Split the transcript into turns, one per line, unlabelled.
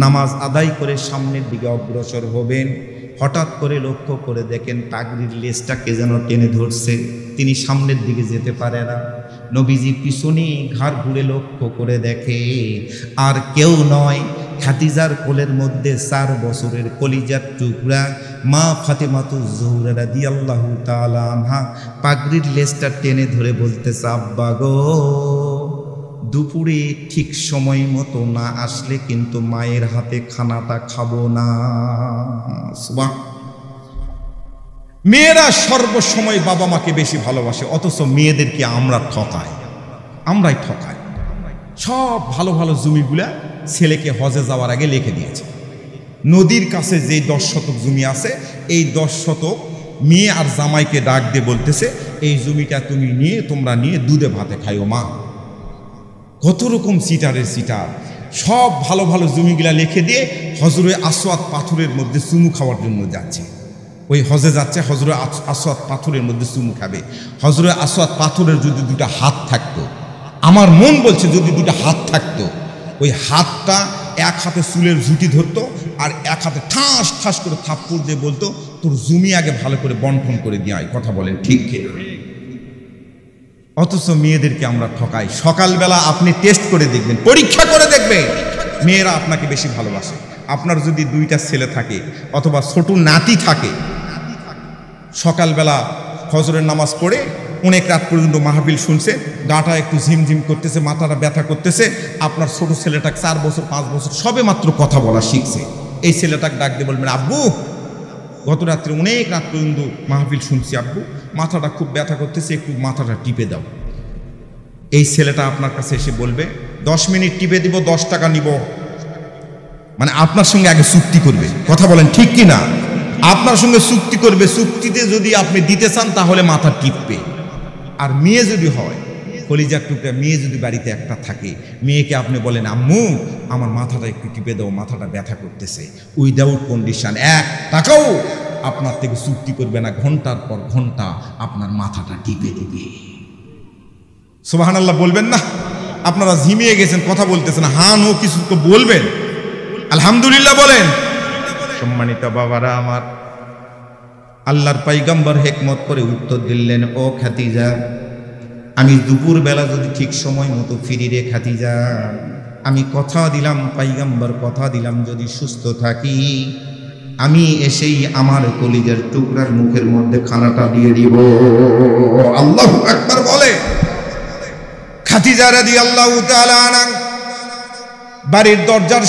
নামাজ আদায় করে সামনের দিকে অগ্রসর হবেন, হঠাৎ করে লক্ষ্য করে দেখেন পাগড়ির লেজটাকে যেন টেনে ধরছে, তিনি সামনের দিকে যেতে পারে না। নবীজি পিছনে ঘাড় ঘুরে লক্ষ্য করে দেখে আর কেউ নয়, খাদিজার কোলের মধ্যে 4 বছরের কলিজার টুকরা মা ফাতেমাতুজ জোহরা রাদিয়াল্লাহু তাআলা আনহা পাগড়ির লেজটা টেনে ধরে বলতেছে, আব্বা গো, দুপুরে ঠিক সময় মতো না আসলে কিন্তু মায়ের হাতে খানাটা খাবো না। মেয়েরা সর্বসময় বাবা মাকে বেশি ভালোবাসে, অথচ মেয়েদেরকে আমরা ঠকাই, আমরাই ঠকাই। সব ভালো ভালো জমিগুলা ছেলেকে হজে যাওয়ার আগে লিখে দিয়েছে। নদীর কাছে যেই 10 শতক জমি আছে, এই 10 শতক মেয়ে আর জামাইকে ডাক দিয়ে বলতেছে, এই জমিটা তুমি নিয়ে তোমরা নিয়ে দুধে ভাতে খাইও মা। কত রকম সিটারের সিটার, সব ভালো ভালো জমিগুলা লিখে দিয়ে হজরে আসওয়াদ পাথরের মধ্যে চুমু খাওয়ার জন্য যাচ্ছে। ওই হজে যাচ্ছে, হজরে আসওয়াদ পাথরের মধ্যে চুমু খাবে। হজরে আসওয়াদ পাথরের যদি 2টা হাত থাকতো, আমার মন বলছে যদি 2টা হাত থাকতো, ওই হাতটা এক হাতে চুলের ঝুঁটি ধরতো আর এক হাতে ঠাস ঠাস করে থাপ্পড় দিয়ে বলতো, তোর জমি আগে ভালো করে বন্টন করে দিয়ে আয়। কথা বলেন ঠিক? অথচ মেয়েদেরকে আমরা ঠকাই। সকালবেলা আপনি টেস্ট করে দেখবেন, পরীক্ষা করে দেখবেন, মেয়েরা আপনাকে বেশি ভালোবাসে। আপনার যদি 2টা ছেলে থাকে অথবা ছোট নাতি থাকে, সকালবেলা ফজরের নামাজ পড়ে অনেক রাত পর্যন্ত মাহফিল শুনছে, গাটা একটু ঝিমঝিম করতেছে, মাথাটা ব্যথা করতেছে, আপনার ছোট ছেলেটা 4 বছর 5 বছর সবে মাত্র কথা বলা শিখছে, এই ছেলেটাকে ডাক দিয়ে বলবেন, আব্বু গত রাত্রে অনেক রাত পর্যন্ত মাহফিল শুনছি, আব্বু মাথাটা খুব ব্যথা করতেছে, একটু মাথাটা টিপে দাও। এই ছেলেটা আপনার কাছে এসে বলবে, 10 মিনিট টিপে দিব, 10 টাকা নিব। মানে আপনার সঙ্গে আগে চুক্তি করবে। কথা বলেন ঠিক কি না? আপনার সঙ্গে চুক্তি করবে, চুক্তিতে যদি আপনি দিতে চান তাহলে মাথা টিপবে। আর মেয়ে যদি হয় কলিজার টুকরা, মেয়ে যদি বাড়িতে একটা থাকে, মেয়েকে আপনি বলেন, আম্মু আমার মাথাটা একটু টিপে দাও, মাথাটা ব্যথা করতেছে, উইদাউট কন্ডিশন 1 টাকাও আপনার থেকে চুক্তি করবে না, ঘন্টার পর ঘন্টা আপনার মাথাটা টিপে দিবে। সুবহানাল্লাহ বলবেন না? আপনারা ঝিমিয়ে গেছেন, কথা বলতেছেন, হ্যাঁ নো কিছু তো বলবেন, আলহামদুলিল্লাহ বলেন। সম্মানিত বাবারা আমার, আল্লাহর পয়গম্বর হিকমত করে উত্তর দিলেন, ও খাদিজা, আমি দুপুর বেলা যদি ঠিক সময় মতো ফিরি রে খাদিজা, আমি কথা দিলাম, পয়গম্বর কথা দিলাম, যদি সুস্থ থাকি আমি এসেই আমার কলিজার টুকরার মুখের মধ্যে খানাটা দিয়ে দিব। আল্লাহু আকবার বলে। খাদিজা রাদিয়াল্লাহু তাআলা আনহা বাড়ির দরজার